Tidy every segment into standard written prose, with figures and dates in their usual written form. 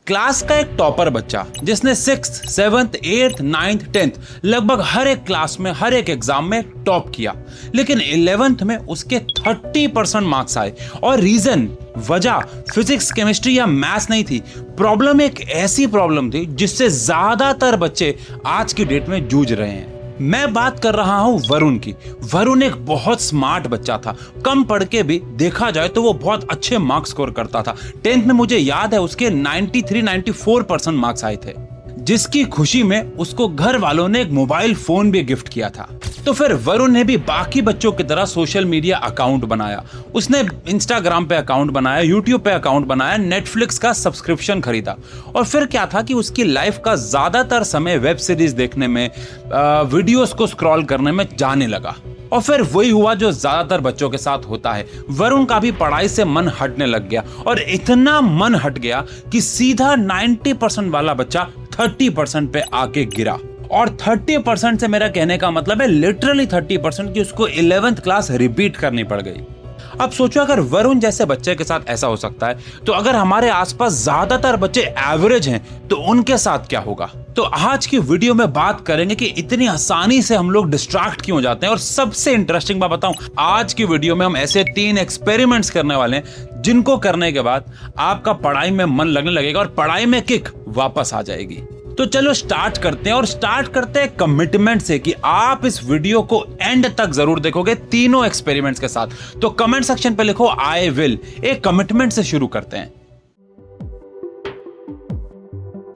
Class का एक topper बच्चा जिसने 6th, 7th, 8th, 9th, 10th लगभग हर एक क्लास में हर एक एग्जाम में टॉप किया, लेकिन 11th में उसके 30% मार्क्स आए। और रीजन, वजह फिजिक्स, केमिस्ट्री या मैथ्स नहीं थी। प्रॉब्लम एक ऐसी प्रॉब्लम थी जिससे ज्यादातर बच्चे आज की डेट में जूझ रहे हैं। मैं बात कर रहा हूं वरुण की। वरुण एक बहुत स्मार्ट बच्चा था, कम पढ़ के भी देखा जाए तो वो बहुत अच्छे मार्क्स स्कोर करता था। 10th में मुझे याद है उसके 93-94% मार्क्स आए थे, जिसकी खुशी में उसको घर वालों ने एक मोबाइल फोन भी गिफ्ट किया था। तो फिर वरुण ने भी बाकी बच्चों की तरह सोशल मीडिया अकाउंट बनाया। उसने इंस्टाग्राम पे अकाउंट बनाया, यूट्यूब पे अकाउंट बनाया, नेटफ्लिक्स का सब्सक्रिप्शन खरीदा। और फिर क्या था कि उसकी लाइफ का ज्यादातर समय वेब सीरीज देखने में, वीडियोस को स्क्रॉल करने में जाने लगा। और फिर वही हुआ जो ज्यादातर बच्चों के साथ होता है, वरुण का भी पढ़ाई से मन हटने लग गया। और इतना मन हट गया कि सीधा 90% वाला बच्चा 30% पे आके गिरा। और 30% से मेरा कहने का मतलब है लिटरली 30% की उसको 11th क्लास रिपीट करनी पड़ गई। अब सोचो अगर वरुण जैसे बच्चे के साथ ऐसा हो सकता है, तो अगर हमारे आसपास ज्यादातर बच्चे एवरेज हैं तो उनके साथ क्या होगा। तो आज की वीडियो में बात करेंगे कि इतनी आसानी से हम लोग डिस्ट्रैक्ट क्यों हो जाते हैं। और सबसे इंटरेस्टिंग बात बताऊं, आज की वीडियो में हम ऐसे 3 एक्सपेरिमेंट्स करने वाले हैं जिनको करने के बाद आपका पढ़ाई में मन लगने लगेगा और पढ़ाई में किक वापस आ जाएगी। तो चलो स्टार्ट करते हैं, और स्टार्ट करते हैं कमिटमेंट से कि आप इस वीडियो को एंड तक जरूर देखोगे तीनों एक्सपेरिमेंट्स के साथ। तो कमेंट सेक्शन पे लिखो आई विल। एक कमिटमेंट से शुरू करते हैं।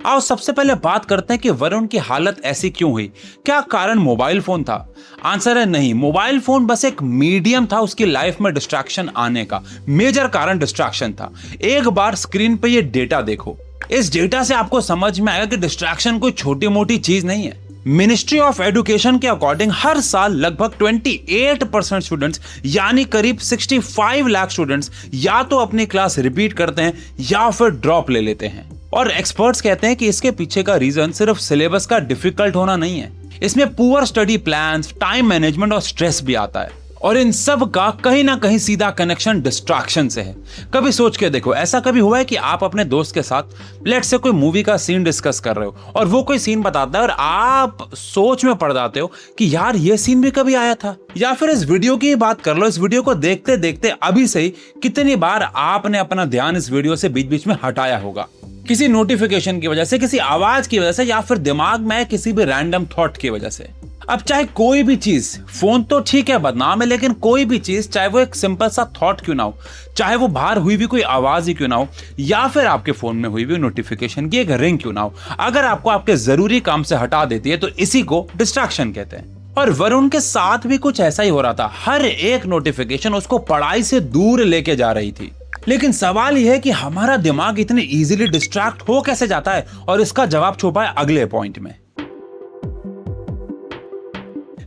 आओ सबसे पहले बात करते हैं कि वरुण की हालत ऐसी क्यों हुई। क्या कारण मोबाइल फोन था? आंसर है नहीं। मोबाइल फोन बस एक मीडियम था उसकी लाइफ में डिस्ट्रैक्शन आने का। मेजर कारण डिस्ट्रैक्शन था। एक बार स्क्रीन पे ये डेटा देखो। इस डेटा से आपको समझ में आएगा कि डिस्ट्रैक्शन कोई छोटी मोटी चीज नहीं है। मिनिस्ट्री ऑफ एजुकेशन के अकॉर्डिंग हर साल लगभग 28% स्टूडेंट्स यानी करीब 65 लाख स्टूडेंट्स या तो अपनी क्लास रिपीट करते हैं या फिर ड्रॉप ले लेते हैं। और एक्सपर्ट्स कहते हैं कि इसके पीछे का रीजन सिर्फ सिलेबस का डिफिकल्ट होना नहीं है, इसमें poor study plans, time management और स्ट्रेस भी आता है। और इन सब का कहीं ना कहीं सीधा कनेक्शन डिस्ट्रैक्शन से है। कभी सोच के देखो, ऐसा कभी हुआ है कि आप अपने दोस्त के साथ लेट से कोई मूवी का सीन डिस्कस कर रहे हो और वो कोई सीन बताता है और आप सोच में पड़ जाते हो कि यार ये सीन भी कभी आया था। या फिर इस वीडियो की बात कर लो, इस वीडियो को देखते देखते अभी से ही कितनी बार आपने अपना ध्यान इस वीडियो से बीच बीच में हटाया होगा, किसी नोटिफिकेशन की वजह से, किसी आवाज की वजह से, या फिर दिमाग में किसी भी रैंडम थॉट की वजह से। अब चाहे कोई भी चीज, फोन तो ठीक है बदनाम है, लेकिन कोई भी चीज, चाहे वो एक सिंपल सा थॉट क्यों ना हो, चाहे वो बाहर हुई भी कोई आवाज ही क्यों ना हो, या फिर आपके फोन में हुई भी नोटिफिकेशन की एक रिंग क्यों ना हो, अगर आपको आपके जरूरी काम से हटा देती है तो इसी को डिस्ट्रैक्शन कहते हैं। और वरुण के साथ भी कुछ ऐसा ही हो रहा था। हर एक नोटिफिकेशन उसको पढ़ाई से दूर लेके जा रही थी। लेकिन सवाल यह है कि हमारा दिमाग इतनी इजीली डिस्ट्रैक्ट हो कैसे जाता है, और इसका जवाब छुपा है अगले पॉइंट में।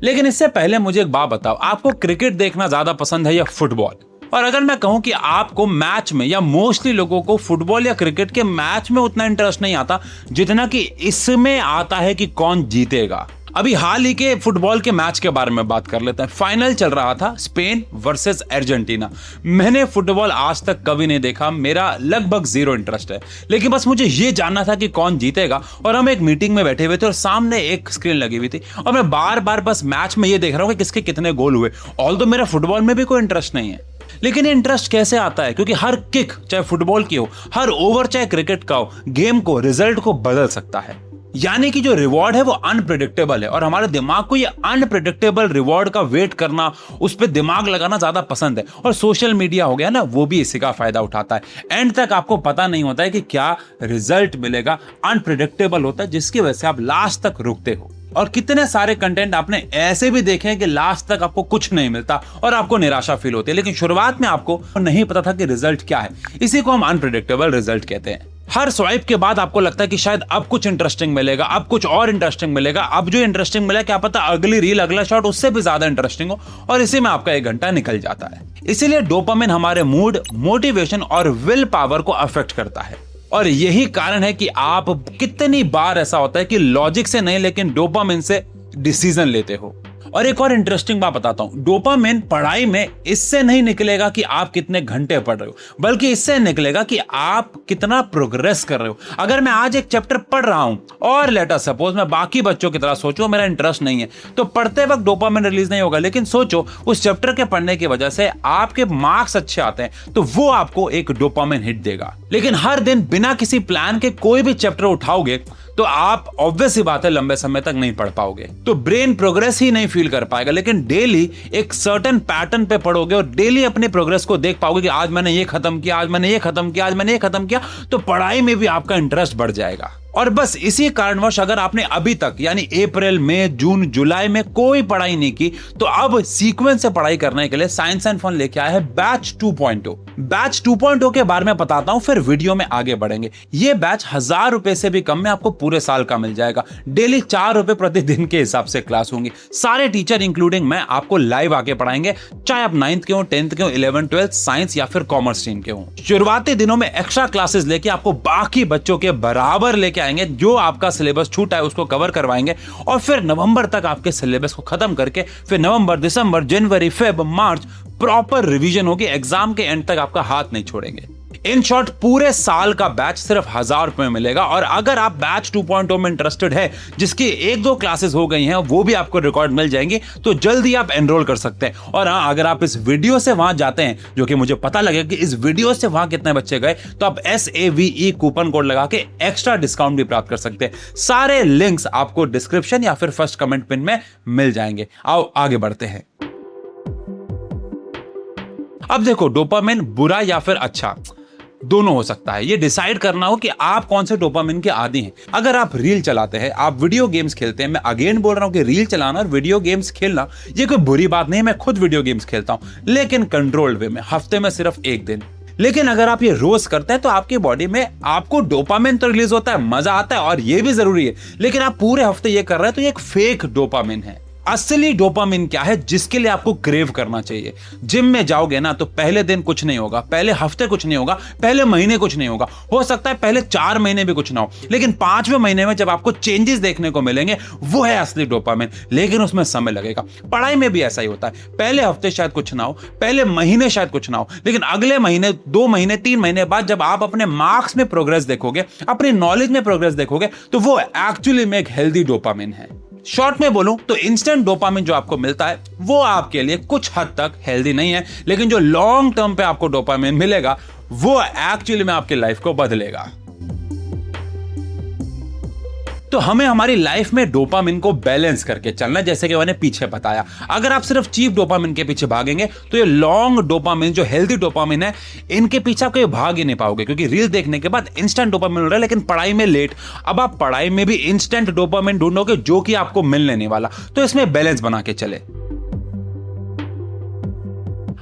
लेकिन इससे पहले मुझे एक बात बताओ, आपको क्रिकेट देखना ज्यादा पसंद है या फुटबॉल? और अगर मैं कहूं कि आपको मैच में, या मोस्टली लोगों को फुटबॉल या क्रिकेट के मैच में उतना इंटरेस्ट नहीं आता जितना कि इसमें आता है कि कौन जीतेगा। अभी हाल ही के फुटबॉल के मैच के बारे में बात कर लेते हैं। फाइनल चल रहा था, स्पेन वर्सेस अर्जेंटीना। मैंने फुटबॉल आज तक कभी नहीं देखा, मेरा लगभग 0 इंटरेस्ट है, लेकिन बस मुझे ये जानना था कि कौन जीतेगा। और हम एक मीटिंग में बैठे हुए थे और सामने एक स्क्रीन लगी हुई थी और मैं बार बार बस मैच में ये देख रहा हूँ कि किसके कितने गोल हुए। ऑल्दो मेरा फुटबॉल में भी कोई इंटरेस्ट नहीं है, लेकिन इंटरेस्ट कैसे आता है? क्योंकि हर किक चाहे फुटबॉल की हो, हर ओवर चाहे क्रिकेट का हो, गेम को, रिजल्ट को बदल सकता है। यानी कि जो रिवॉर्ड है वो अनप्रेडिक्टेबल है, और हमारे दिमाग को ये अनप्रेडिक्टेबल रिवॉर्ड का वेट करना, उस पर दिमाग लगाना ज्यादा पसंद है। और सोशल मीडिया हो गया ना, वो भी इसी का फायदा उठाता है। एंड तक आपको पता नहीं होता है कि क्या रिजल्ट मिलेगा, अनप्रेडिक्टेबल होता है, जिसकी वजह से आप लास्ट तक रुकते हो। और कितने सारे कंटेंट आपने ऐसे भी देखे हैं कि लास्ट तक आपको कुछ नहीं मिलता और आपको निराशा फील होती है, लेकिन शुरुआत में आपको नहीं पता था कि रिजल्ट क्या है। इसी को हम अनप्रेडिक्टेबल रिजल्ट कहते हैं। हर स्वाइप के बाद आपको लगता है कि शायद अब कुछ इंटरेस्टिंग मिलेगा, अब कुछ और इंटरेस्टिंग मिलेगा, अब जो इंटरेस्टिंग मिला क्या पता अगली रील, अगला शॉट उससे भी ज्यादा इंटरेस्टिंग हो, और इसी में आपका 1 घंटा निकल जाता है। इसीलिए डोपामिन हमारे मूड, मोटिवेशन और विल पावर को अफेक्ट करता है। और यही कारण है कि आप कितनी बार ऐसा होता है कि लॉजिक से नहीं लेकिन डोपामिन से डिसीजन लेते हो। और एक और इंटरेस्टिंग बात बताता हूं, डोपामिन पढ़ाई में इससे नहीं निकलेगा कि आप कितने घंटे पढ़ रहे हो, बल्कि इससे निकलेगा कि आप कितना प्रोग्रेस कर रहे हो। अगर मैं आज एक चैप्टर पढ़ रहा हूं और लेटर सपोज मैं बाकी बच्चों की तरह सोचूं मेरा इंटरेस्ट नहीं है, तो पढ़ते वक्त डोपामिन रिलीज नहीं होगा, लेकिन सोचो उस चैप्टर के पढ़ने की वजह से आपके मार्क्स अच्छे आते हैं तो वो आपको एक डोपामिन हिट देगा। लेकिन हर दिन बिना किसी प्लान के कोई भी चैप्टर उठाओगे तो आप ऑब्वियस ही बात है लंबे समय तक नहीं पढ़ पाओगे, तो ब्रेन प्रोग्रेस ही नहीं फील कर पाएगा। लेकिन डेली एक सर्टेन पैटर्न पे पढ़ोगे और डेली अपने प्रोग्रेस को देख पाओगे कि आज मैंने ये खत्म किया, आज मैंने ये खत्म किया, आज मैंने ये खत्म किया, तो पढ़ाई में भी आपका इंटरेस्ट बढ़ जाएगा। और बस इसी कारणवश अगर आपने अभी तक यानी अप्रैल, मई, जून, जुलाई में कोई पढ़ाई नहीं की, तो अब सीक्वेंस से पढ़ाई करने के लिए साइंस एंड फन लेके आया है बैच 2.0। बैच 2.0 के बारे में बताता हूं, फिर वीडियो में आगे बढ़ेंगे। ये बैच 1000 रुपए से भी कम में आपको पूरे साल का मिल जाएगा। डेली 4 रुपए प्रतिदिन के हिसाब से क्लास होंगी। सारे टीचर इंक्लूडिंग मैं आपको लाइव आके पढ़ाएंगे, चाहे आप 9th के हो, 10th के हो, 11th, 12th, साइंस या फिर कॉमर्स स्ट्रीम के हो। शुरुआती दिनों में एक्स्ट्रा क्लासेस लेके आपको बाकी बच्चों के बराबर लेके आएंगे, जो आपका सिलेबस छूटा है उसको कवर करवाएंगे, और फिर नवंबर तक आपके सिलेबस को खत्म करके फिर नवंबर, दिसंबर, जनवरी, फेब्रुअरी, मार्च प्रॉपर रिवीजन होगी, एग्जाम के एंड तक आपका हाथ नहीं छोड़ेंगे। इन शॉर्ट पूरे साल का बैच सिर्फ 1000 रुपए में मिलेगा। और अगर आप बैच 2.0 में इंटरेस्टेड है, जिसकी 1-2 क्लासेस हो गई हैं, वो भी आपको रिकॉर्ड मिल जाएंगी, तो जल्दी आप एनरोल कर सकते हैं। और हाँ, अगर आप इस वीडियो से वहां जाते हैं, जो कि मुझे पता लगेगा कि इस वीडियो से वहां कितने बच्चे गए, तो आप SAVE कूपन कोड लगा के एक्स्ट्रा डिस्काउंट भी प्राप्त कर सकते हैं। सारे लिंक्स आपको डिस्क्रिप्शन या फिर फर्स्ट कमेंट पिन में मिल जाएंगे। आओ आगे बढ़ते हैं। अब देखो, डोपामिन बुरा या फिर अच्छा दोनों हो सकता है। ये डिसाइड करना हो कि आप कौन से डोपामिन के आदी हैं। अगर आप रील चलाते हैं, आप वीडियो गेम्स खेलते हैं, मैं अगेन बोल रहा हूं कि रील चलाना और वीडियो गेम्स खेलना ये कोई बुरी बात नहीं है। मैं खुद वीडियो गेम्स खेलता हूं, लेकिन कंट्रोल्ड वे में, हफ्ते में सिर्फ 1 दिन। लेकिन अगर आप ये रोज करते हैं तो आपकी बॉडी में आपको डोपामिन तो रिलीज होता है, मजा आता है और ये भी जरूरी है, लेकिन आप पूरे हफ्ते ये कर रहे हैं तो ये एक फेक डोपामिन है। असली डोपामिन क्या है जिसके लिए आपको क्रेव करना चाहिए? जिम में जाओगे ना तो पहले दिन कुछ नहीं होगा, पहले हफ्ते कुछ नहीं होगा, पहले महीने कुछ नहीं होगा, हो सकता है पहले 4 महीने भी कुछ ना हो, लेकिन 5वें महीने में जब आपको चेंजेस देखने को मिलेंगे, वो है असली डोपामिन। लेकिन उसमें समय लगेगा। पढ़ाई में भी ऐसा ही होता है, पहले हफ्ते शायद कुछ ना हो, पहले महीने शायद कुछ ना हो, लेकिन अगले महीने, 2 महीने, 3 महीने बाद जब आप अपने मार्क्स में प्रोग्रेस देखोगे, अपनी नॉलेज में प्रोग्रेस देखोगे, तो वो एक्चुअली में एक हेल्दी डोपामिन है। शॉर्ट में बोलूं तो इंस्टेंट डोपामिन जो आपको मिलता है वो आपके लिए कुछ हद तक हेल्दी नहीं है, लेकिन जो लॉन्ग टर्म पे आपको डोपामिन मिलेगा वो एक्चुअली में आपकी लाइफ को बदलेगा। तो हमें हमारी लाइफ में डोपामिन को बैलेंस करके चलना, जैसे कि मैंने पीछे बताया। अगर आप सिर्फ चीप डोपामिन के पीछे भागेंगे तो ये लॉन्ग डोपामिन, जो हेल्दी डोपामिन है, इनके पीछे आप कहीं भाग ही नहीं पाओगे, क्योंकि रील देखने के बाद इंस्टेंट डोपामिन मिल रहा है, लेकिन पढ़ाई में लेट। अब आप पढ़ाई में भी इंस्टेंट डोपामिन ढूंढोगे जो कि आपको मिलने नहीं वाला, तो इसमें बैलेंस बना के चले।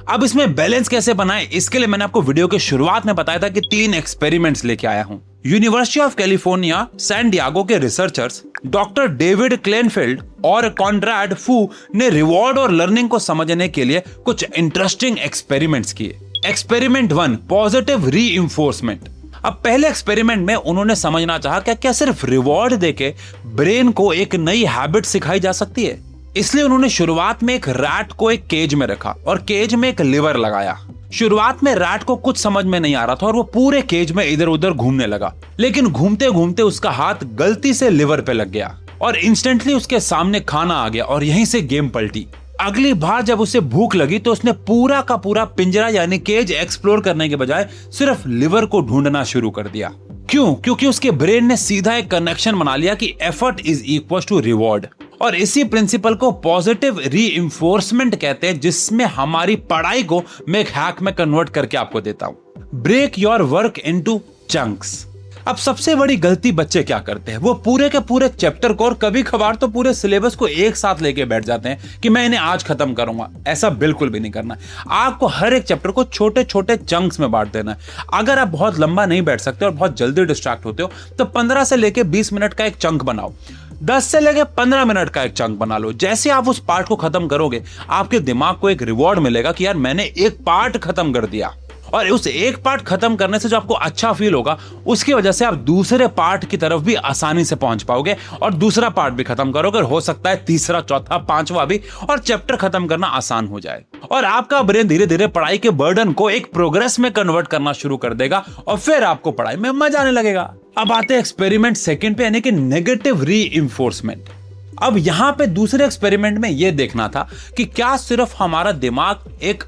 अब इसमें बैलेंस कैसे बनाएं, इसके लिए मैंने आपको वीडियो के शुरुआत में बताया था कि 3 एक्सपेरिमेंट्स लेके आया हूं। University of California San Diego के रिसर्चर्स डॉक्टर डेविड क्लेनफील्ड और कॉनराड फू ने रिवॉर्ड और लर्निंग को समझने के लिए कुछ इंटरेस्टिंग एक्सपेरिमेंट्स किए। Experiment 1, positive reinforcement. अब पहले एक्सपेरिमेंट में उन्होंने समझना चाहा कि क्या सिर्फ रिवॉर्ड देके ब्रेन को एक नई हैबिट सिखाई जा सकती है। इसलिए उन्होंने शुरुआत में एक रैट को एक केज में रखा और केज में एक लिवर लगाया। शुरुआत में रैट को कुछ समझ में नहीं आ रहा था और वो पूरे केज में इधर उधर घूमने लगा, लेकिन घूमते घूमते उसका हाथ गलती से लिवर पे लग गया और इंस्टेंटली उसके सामने खाना आ गया और यहीं से गेम पलटी। अगली बार जब उसे भूख लगी तो उसने पूरा का पूरा पिंजरा यानी केज एक्सप्लोर करने के बजाय सिर्फ लिवर को ढूंढना शुरू कर दिया। क्यों? क्योंकि उसके ब्रेन ने सीधा एक कनेक्शन बना लिया कि effort is equal to reward. और इसी प्रिंसिपल को पॉजिटिव रीइंफोर्समेंट कहते हैं, जिसमें हमारी पढ़ाई को मैं एक हैक में कन्वर्ट करके आपको देता हूं। Break your work into chunks. अब सबसे बड़ी गलती बच्चे क्या करते हैं, वो पूरे के पूरे चैप्टर को और कभी कभार तो पूरे सिलेबस को एक साथ लेके बैठ जाते हैं कि मैं इन्हें आज खत्म करूंगा। ऐसा बिल्कुल भी नहीं करना है। आपको हर एक चैप्टर को छोटे छोटे चंक्स में बांट देना है। अगर आप बहुत लंबा नहीं बैठ सकते और बहुत जल्दी डिस्ट्रैक्ट होते हो तो 15 से लेके 20 मिनट का एक चंक बनाओ, 10 से लेके 15 मिनट का एक चंक बना लो। जैसे आप उस पार्ट को खत्म करोगे, आपके दिमाग को एक रिवॉर्ड मिलेगा कि यार मैंने एक पार्ट खत्म कर दिया। और उस एक पार्ट खत्म करने से जो आपको अच्छा फील होगा, उसकी वजह से आप दूसरे पार्ट की तरफ भी आसानी से पहुंच पाओगे और दूसरा पार्ट भी खत्म करोगे, हो सकता है तीसरा, चौथा, पांचवा भी, और चैप्टर खत्म करना आसान हो जाए और आपका ब्रेन धीरे धीरे पढ़ाई के बर्डन को एक प्रोग्रेस में कन्वर्ट करना शुरू कर देगा और फिर आपको पढ़ाई में मजा आने लगेगा। अब आते हैं एक्सपेरिमेंट सेकंड पे, यानी कि नेगेटिव रीइंफोर्समेंट। अब यहां पे दूसरे एक्सपेरिमेंट में यह देखना था कि क्या सिर्फ हमारा दिमाग एक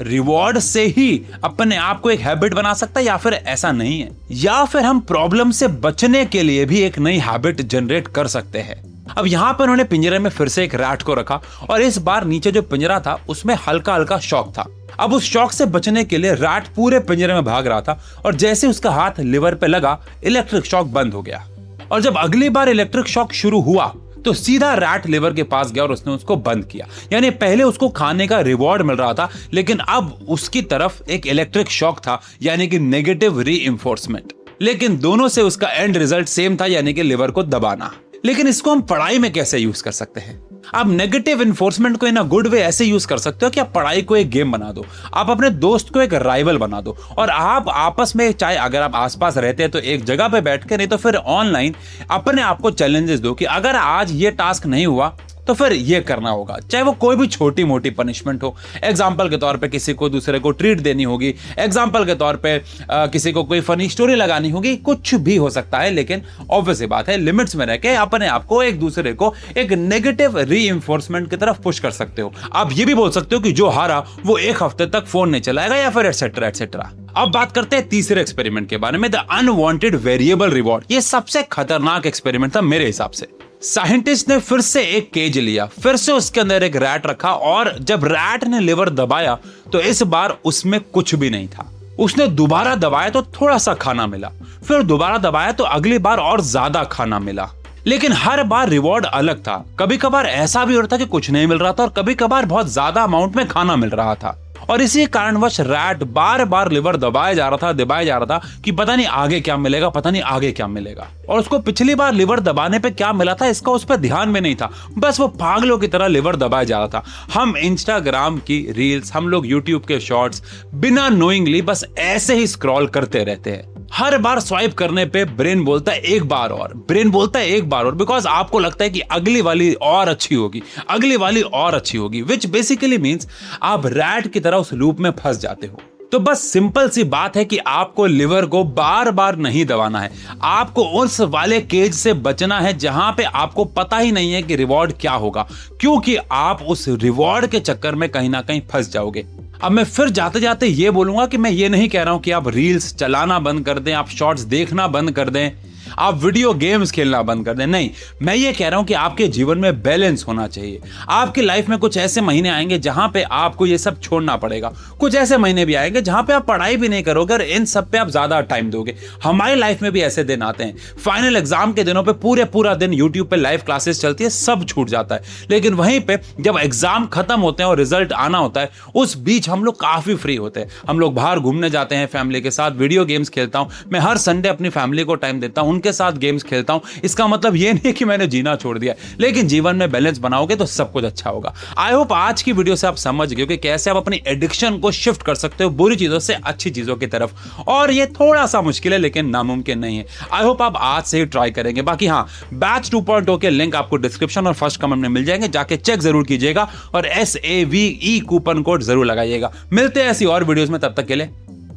रिवॉर्ड से ही अपने आप को एक हैबिट बना सकता है या फिर ऐसा नहीं है, या फिर हम प्रॉब्लम से बचने के लिए भी एक नई हैबिट जनरेट कर सकते हैं। अब यहां पर उन्होंने पिंजरे में फिर से एक रैट को रखा और इस बार नीचे जो पिंजरा था उसमें हल्का हल्का शॉक था। अब उस शॉक से बचने के लिए रैट पूरे पिंजरे में भाग रहा था और जैसे उसका हाथ लिवर पे लगा, इलेक्ट्रिक शॉक बंद हो गया और जब अगली बार इलेक्ट्रिक शॉक शुरू हुआ तो सीधा रैट लिवर के पास गया और उसने उसको बंद किया। यानी पहले उसको खाने का रिवॉर्ड मिल रहा था, लेकिन अब उसकी तरफ एक इलेक्ट्रिक शॉक था, यानी कि नेगेटिव रीइंफोर्समेंट। लेकिन दोनों से उसका एंड रिजल्ट सेम था, यानी कि लिवर को दबाना। लेकिन इसको हम पढ़ाई में कैसे यूज कर सकते हैं? आप नेगेटिव इन्फोर्समेंट को इन अ गुड वे ऐसे यूज कर सकते हो कि आप पढ़ाई को एक गेम बना दो, आप अपने दोस्त को एक राइवल बना दो और आप आपस में, चाहे अगर आप आसपास रहते हैं तो एक जगह पे बैठ के, नहीं तो फिर ऑनलाइन अपने आप को चैलेंजेस दो कि अगर आज ये टास्क नहीं हुआ तो फिर ये करना होगा, चाहे वो कोई भी छोटी मोटी पनिशमेंट हो। एग्जाम्पल के तौर पे किसी को दूसरे को ट्रीट देनी होगी, एग्जाम्पल के तौर पे किसी को कोई फनी स्टोरी लगानी होगी, कुछ भी हो सकता है, लेकिन ऑब्वियस बात है लिमिट्स में रह के अपने आप को एक दूसरे को एक नेगेटिव रीइंफोर्समेंट की तरफ पुश कर सकते हो। आप ये भी बोल सकते हो कि जो हारा वो एक हफ्ते तक फोन नहीं चलाएगा या फिर एटसेट्रा एटसेट्रा। अब बात करते हैं तीसरे एक्सपेरिमेंट के बारे में, द अनवांटेड वेरिएबल रिवॉर्ड। ये सबसे खतरनाक एक्सपेरिमेंट था मेरे हिसाब से। साइंटिस्ट ने फिर से एक केज लिया, फिर से उसके अंदर एक रैट रखा और जब रैट ने लिवर दबाया तो इस बार उसमें कुछ भी नहीं था। उसने दोबारा दबाया तो थोड़ा सा खाना मिला, फिर दोबारा दबाया तो अगली बार और ज्यादा खाना मिला, लेकिन हर बार रिवॉर्ड अलग था। कभी कभार ऐसा भी हो रहा था कि कुछ नहीं मिल रहा था और कभी कभार बहुत ज्यादा अमाउंट में खाना मिल रहा था और इसी कारणवश रैट बार बार लिवर दबाया जा रहा था कि पता नहीं आगे क्या मिलेगा, पता नहीं आगे क्या मिलेगा। और उसको पिछली बार लिवर दबाने पे क्या मिला था इसका उस पर ध्यान में नहीं था, बस वो पागलों की तरह लिवर दबाया जा रहा था। हम इंस्टाग्राम की रील्स, हम लोग यूट्यूब के शॉर्ट्स बिना नोइंगली बस ऐसे ही स्क्रॉल करते रहते हैं। हर बार स्वाइप करने पे ब्रेन बोलता है एक बार और, ब्रेन बोलता है एक बार और, बिकॉज आपको लगता है कि अगली वाली और अच्छी होगी, अगली वाली और अच्छी होगी, विच बेसिकली मीन्स आप रैट की तरह उस लूप में फंस जाते हो। तो बस सिंपल सी बात है कि आपको लिवर को बार बार नहीं दबाना है, आपको उस वाले केज से बचना है जहां पे आपको पता ही नहीं है कि रिवॉर्ड क्या होगा, क्योंकि आप उस रिवॉर्ड के चक्कर में कहीं ना कहीं फंस जाओगे। अब मैं फिर जाते जाते ये बोलूंगा कि मैं ये नहीं कह रहा हूं कि आप रील्स चलाना बंद कर दें, आप शॉर्ट्स देखना बंद कर दें, आप वीडियो गेम्स खेलना बंद कर दें। नहीं, मैं ये कह रहा हूं कि आपके जीवन में बैलेंस होना चाहिए। आपकी लाइफ में कुछ ऐसे महीने आएंगे जहां पे आपको ये सब छोड़ना पड़ेगा, कुछ ऐसे महीने भी आएंगे जहां पे आप पढ़ाई भी नहीं करोगे और इन सब पे आप ज्यादा टाइम दोगे। हमारी लाइफ में भी ऐसे दिन आते हैं, फाइनल एग्जाम के दिनों पे पूरा दिन यूट्यूब पे लाइव क्लासेस चलती है, सब छूट जाता है। लेकिन वहीं पे जब एग्जाम खत्म होते हैं और रिजल्ट आना होता है, उस बीच हम लोग काफी फ्री होते हैं, हम लोग बाहर घूमने जाते हैं फैमिली के साथ, वीडियो गेम्स खेलता हूं मैं, हर संडे अपनी फैमिली को टाइम देता हूं, उनके साथ गेम्स खेलता हूं। इसका मतलब ये नहीं कि मैंने जीना छोड़ दिया, लेकिन जीवन में बैलेंस बनाओगे तो सब कुछ अच्छा होगा। आई होप आज की वीडियो से आप समझ गए कि कैसे आप अपनी एडिक्शन को शिफ्ट कर सकते हो बुरी चीजों से अच्छी चीजों की तरफ, और ये थोड़ा सा मुश्किल है लेकिन नामुमकिन नहीं है। आई होप आप आज से ही ट्राई करेंगे। बाकी हाँ, बैच 2.0 के लिंक आपको डिस्क्रिप्शन और फर्स्ट कमेंट में मिल जाएंगे, जाके चेक जरूर कीजिएगा और SAVE कूपन कोड जरूर लगाइएगा। मिलते हैं ऐसी और वीडियोस में, तब तक के लिए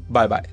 बाय बाय।